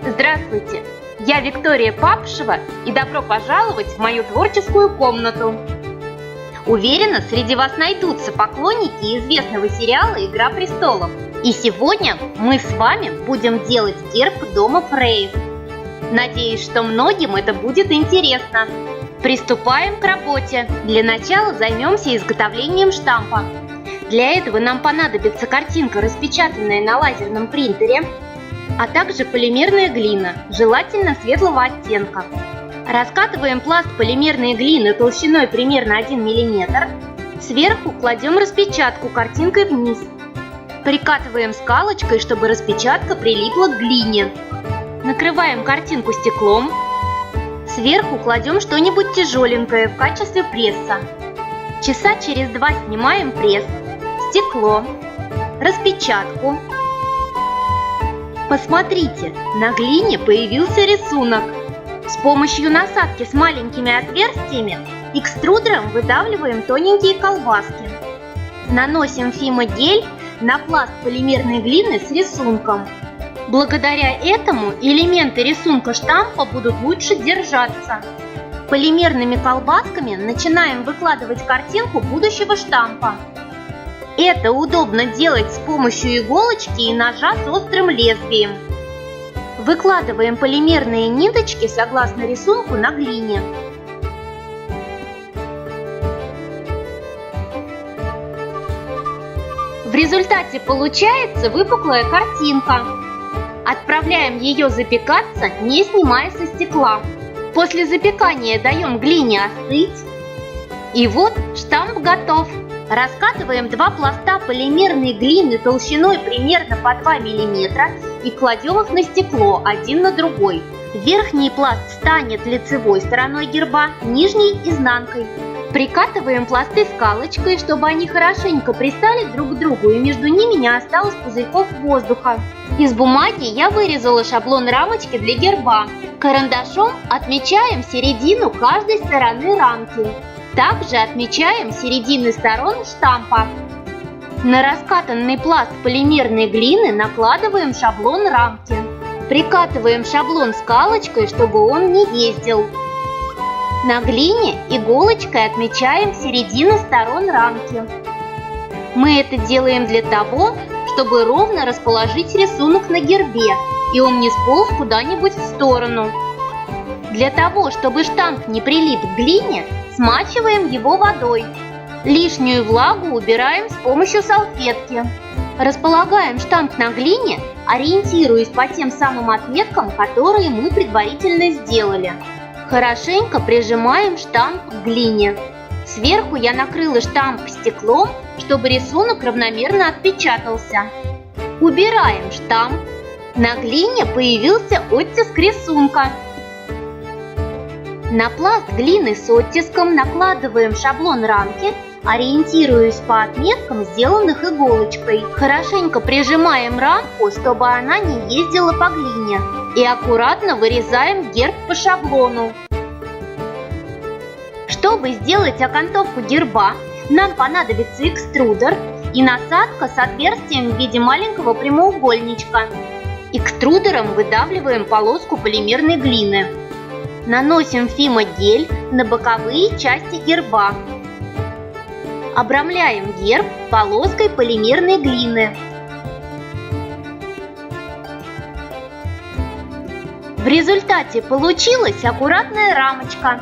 Здравствуйте! Я Виктория Папшева и добро пожаловать в мою творческую комнату. Уверена, среди вас найдутся поклонники известного сериала «Игра престолов». И сегодня мы с вами будем делать герб дома Фрейев. Надеюсь, что многим это будет интересно. Приступаем к работе. Для начала займемся изготовлением штампа. Для этого нам понадобится картинка, распечатанная на лазерном принтере, а также полимерная глина, желательно светлого оттенка. Раскатываем пласт полимерной глины толщиной примерно 1 мм. Сверху кладем распечатку картинкой вниз. Прикатываем скалочкой, чтобы распечатка прилипла к глине. Накрываем картинку стеклом. Сверху кладем что-нибудь тяжеленькое в качестве пресса. Часа через 2 снимаем пресс, стекло, распечатку. Посмотрите, на глине появился рисунок. С помощью насадки с маленькими отверстиями экструдером выдавливаем тоненькие колбаски. Наносим фимогель на пласт полимерной глины с рисунком. Благодаря этому элементы рисунка штампа будут лучше держаться. Полимерными колбасками начинаем выкладывать картинку будущего штампа. Это удобно делать с помощью иголочки и ножа с острым лезвием. Выкладываем полимерные ниточки согласно рисунку на глине. В результате получается выпуклая картинка. Отправляем ее запекаться, не снимая со стекла. После запекания даем глине остыть. И вот штамп готов. Раскатываем 2 пласта полимерной глины толщиной примерно по 2 мм и кладем их на стекло один на другой. Верхний пласт станет лицевой стороной герба, нижний – изнанкой. Прикатываем пласты скалочкой, чтобы они хорошенько пристали друг к другу и между ними не осталось пузырьков воздуха. Из бумаги я вырезала шаблон рамочки для герба. Карандашом отмечаем середину каждой стороны рамки. Также отмечаем середины сторон штампа. На раскатанный пласт полимерной глины накладываем шаблон рамки. Прикатываем шаблон скалочкой, чтобы он не ездил. На глине иголочкой отмечаем середины сторон рамки. Мы это делаем для того, чтобы ровно расположить рисунок на гербе, и он не сполз куда-нибудь в сторону. Для того, чтобы штамп не прилип к глине, смачиваем его водой. Лишнюю влагу убираем с помощью салфетки. Располагаем штамп на глине, ориентируясь по тем самым отметкам, которые мы предварительно сделали. Хорошенько прижимаем штамп к глине. Сверху я накрыла штамп стеклом, чтобы рисунок равномерно отпечатался. Убираем штамп. На глине появился оттиск рисунка. На пласт глины с оттиском накладываем шаблон рамки, ориентируясь по отметкам, сделанных иголочкой. Хорошенько прижимаем рамку, чтобы она не ездила по глине, и аккуратно вырезаем герб по шаблону. Чтобы сделать окантовку герба, нам понадобится экструдер и насадка с отверстием в виде маленького прямоугольничка. Экструдером выдавливаем полоску полимерной глины. Наносим фимогель на боковые части герба. Обрамляем герб полоской полимерной глины. В результате получилась аккуратная рамочка.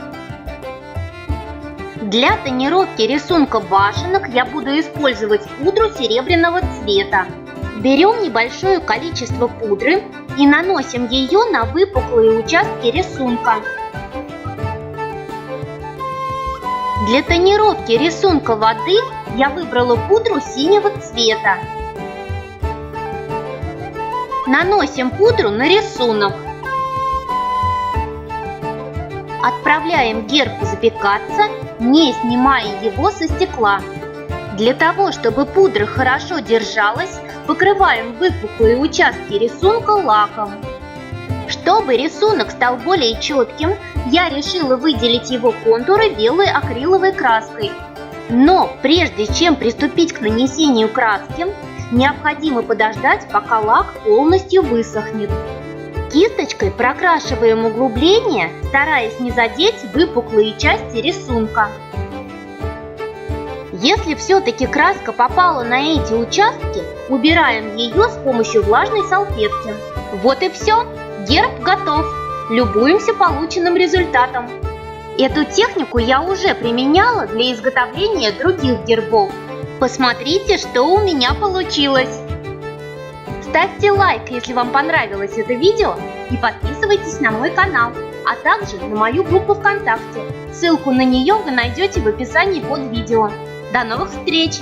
Для тонировки рисунка башенок я буду использовать пудру серебряного цвета. Берем небольшое количество пудры и наносим ее на выпуклые участки рисунка. Для тонировки рисунка воды я выбрала пудру синего цвета. Наносим пудру на рисунок. Отправляем герб запекаться, не снимая его со стекла. Для того, чтобы пудра хорошо держалась, покрываем выпуклые участки рисунка лаком. Чтобы рисунок стал более четким, я решила выделить его контуры белой акриловой краской. Но прежде чем приступить к нанесению краски, необходимо подождать, пока лак полностью высохнет. Кисточкой прокрашиваем углубления, стараясь не задеть выпуклые части рисунка. Если все-таки краска попала на эти участки, убираем ее с помощью влажной салфетки. Вот и все, герб готов. Любуемся полученным результатом. Эту технику я уже применяла для изготовления других гербов. Посмотрите, что у меня получилось. Ставьте лайк, если вам понравилось это видео, и подписывайтесь на мой канал, а также на мою группу ВКонтакте. Ссылку на нее вы найдете в описании под видео. До новых встреч!